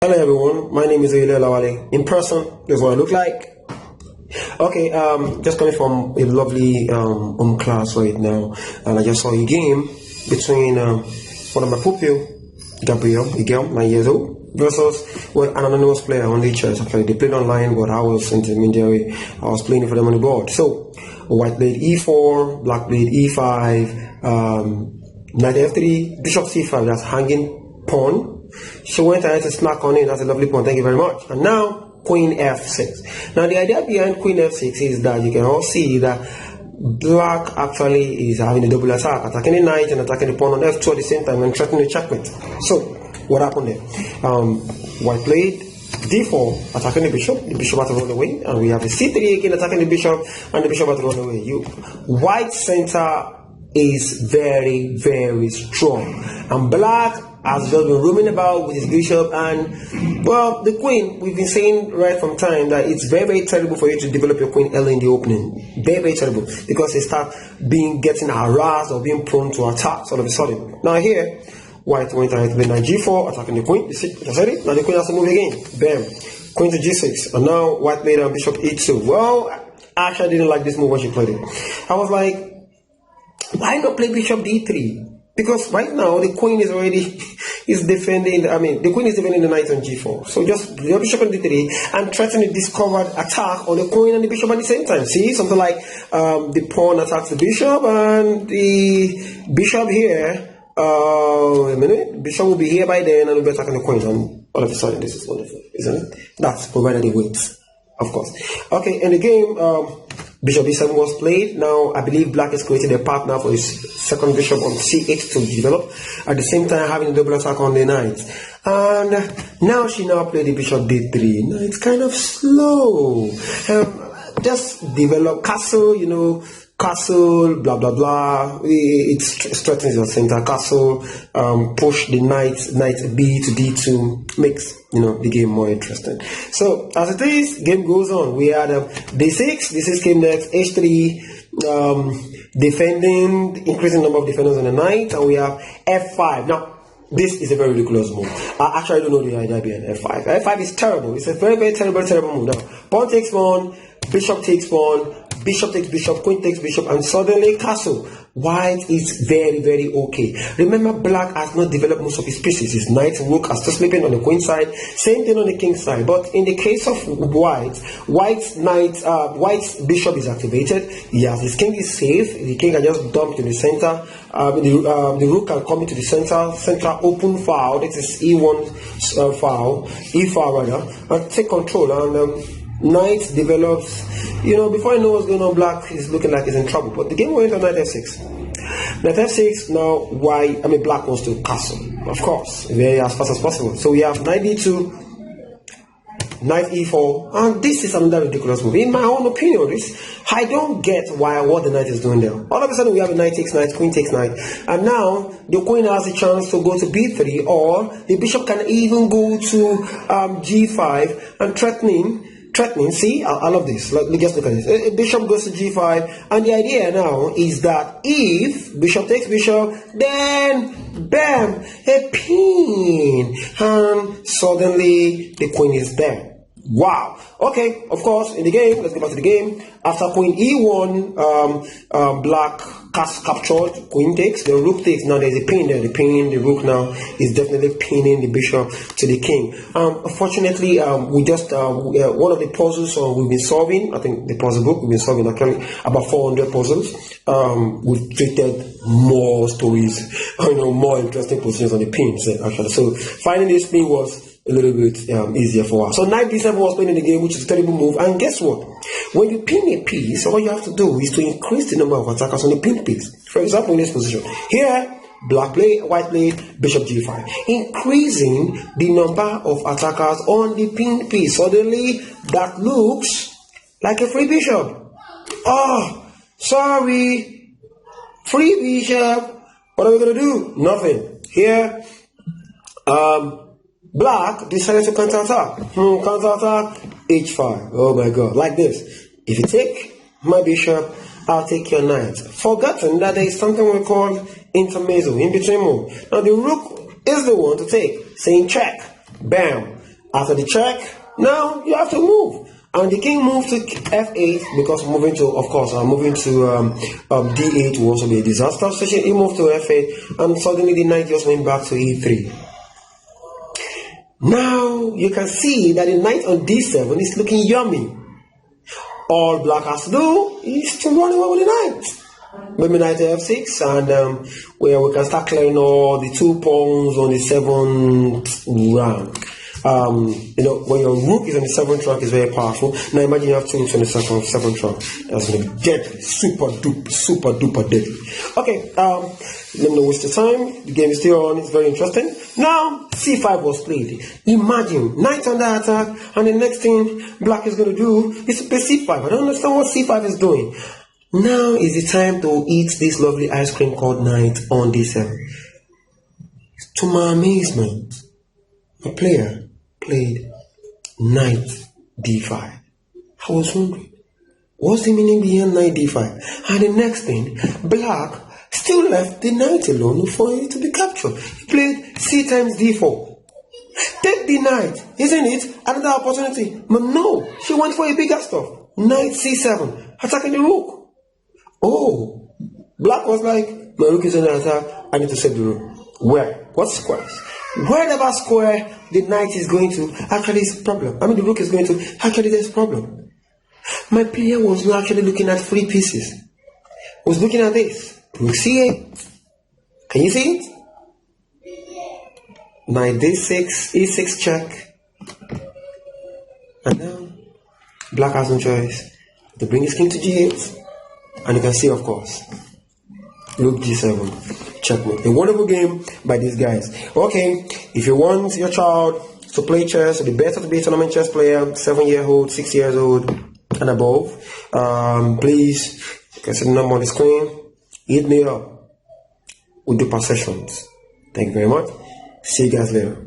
Hello everyone, my name is Gabrielle. In person, this is what I look like. Okay, just coming from a lovely home class right now, and I just saw a game between one of my pupil, Gabrielle, a girl, 9 years old, versus an anonymous player on the church. Actually, they played online, but I was intermediary. I was playing for them on the board. So, white played e4, black played e5, knight f3, bishop c5. That's hanging pawn. She went ahead to smack on it. That's a lovely pawn. Thank you very much. And now, queen f6. Now, the idea behind queen f6 is that you can all see that black actually is having a double attack, attacking the knight and attacking the pawn on f2 at the same time and threatening the checkmate. So, what happened there? White played d4, attacking the bishop had to run away, and we have the c3 again attacking the bishop, and the bishop had to run away. White center is very, very strong, and black has just been roaming about with his bishop and, well, the queen. We've been saying right from time that it's very, very terrible for you to develop your queen early in the opening. Very, very terrible, because they start getting harassed or being prone to attacks all of a sudden. Now here, white went ahead to play knight g4, attacking the queen. You see, that's it. Now the queen has to move again. Bam. Queen to g6. And now white played on bishop e2. Well, actually I didn't like this move when she played it. I was like, why not play bishop d3? Because right now the queen is already defending. The queen is defending the knight on g4. So just the bishop on d3 and threaten a discovered attack on the queen and the bishop at the same time. See, something like the pawn attacks the bishop and the bishop here. A minute. Bishop will be here by then and will be attacking the queen. And all of a sudden, this is wonderful, isn't it? That's provided it waits, of course. Okay, in the game, bishop e7 was played. Now, I believe black is creating a partner for his second bishop on c8 to develop, at the same time having a double attack on the knight. And now she played the bishop d3. Now, it's kind of slow. Just develop castle, castle, blah blah blah. It strengthens your center. Castle, push the knight b to d2, makes the game more interesting. So as it is, game goes on. We had d6 came next, h3, defending, increasing number of defenders on the knight, and we have f5. Now this is a very ridiculous move. Actually, I don't know the idea behind f5. f5 is terrible. It's a very, very terrible move. Now pawn takes pawn, bishop takes pawn, bishop takes bishop, queen takes bishop, and suddenly castle. White is very, very okay. Remember, black has not developed most of his pieces. His knight and rook are still sleeping on the queen side. Same thing on the king side. But in the case of white's bishop is activated. Yes, his king is safe. The king can just dump to the center. The rook can come into the center open file. This is e1 file, e file rather, and take control. And knight develops, before I know what's going on, black is looking like he's in trouble. But the game went on knight f6. Knight f6, now black wants to castle, of course, very as fast as possible. So we have knight d2, knight e4, and this is another ridiculous move. In my own opinion, I don't get what the knight is doing there. All of a sudden we have a knight takes knight, queen takes knight, and now the queen has a chance to go to b3, or the bishop can even go to g5 and threatening. See, I love this. Just look at this. Bishop goes to g5, and the idea now is that if bishop takes bishop, then bam, a pin, and suddenly the queen is there. Wow. Okay, of course, in the game, let's go back to the game. After queen e1, black captured, queen takes, the rook takes. Now there's a pin there. The rook now is definitely pinning the bishop to the king. Unfortunately, we just, one of the puzzles we've been solving, I think the puzzle book, we've been solving actually about 400 puzzles. We've treated more stories, more interesting positions on the pins, actually. So finding this pin was a little bit easier for us. So knight d7 was playing in the game, which is a terrible move. And guess what? When you pin a piece, all you have to do is to increase the number of attackers on the pin piece. For example, in this position here, black play, white play, bishop g5, increasing the number of attackers on the pin piece. Suddenly, that looks like a free bishop. Oh, sorry, free bishop. What are we gonna do? Nothing. Here, black decided to counterattack. Counterattack, h5. Oh my god, like this. If you take my bishop, I'll take your knight. Forgotten that there is something we call intermezzo, in between move. Now the rook is the one to take, saying check, bam. After the check, now you have to move. And the king moved to f8 because moving to, of course, moving to d8 will also be a disaster. So he moved to f8, and suddenly the knight just went back to e3. Now you can see that the knight on d7 is looking yummy. All black has to do is to run away with the knight. Maybe knight to f6, and where we can start clearing all the 2 pawns on the 7th rank. When your rook is on the 7th rank, is very powerful. Now imagine you have 2 rooks on the 7th rank. That's going to be deadly, super duper deadly. Okay, let me not waste the time. The game is still on. It's very interesting. Now c5 was played. Imagine knight under attack, and the next thing black is going to do is to play c5. I don't understand what c5 is doing. Now is the time to eat this lovely ice cream called knight on d7. To my amazement, a player played knight d5. I was wondering, what's the meaning behind knight d5? And the next thing, black still left the knight alone for it to be captured. He played c times d4. Take the knight, isn't it? Another opportunity. But no, she went for a bigger stuff. Knight c7, attacking the rook. Oh, black was like, my rook is under attack, I need to save the rook. Where? What squares? Wherever square the knight is going to, actually is a problem. I mean, the rook is going to, actually there's a problem. My player was not actually looking at 3 pieces. Was looking at this. Rook c8. Can you see it? Knight d6, e6 check. And now, black has no choice to bring his king to g8. And you can see, of course, rook g7, checkmate. A wonderful game by these guys. Okay, if you want your child to play chess, to be better to be a tournament chess player, 7-year-old, 6 years old, and above, please, you can see the number on the screen. Hit me up. We'll do per sessions. Thank you very much. See you guys later.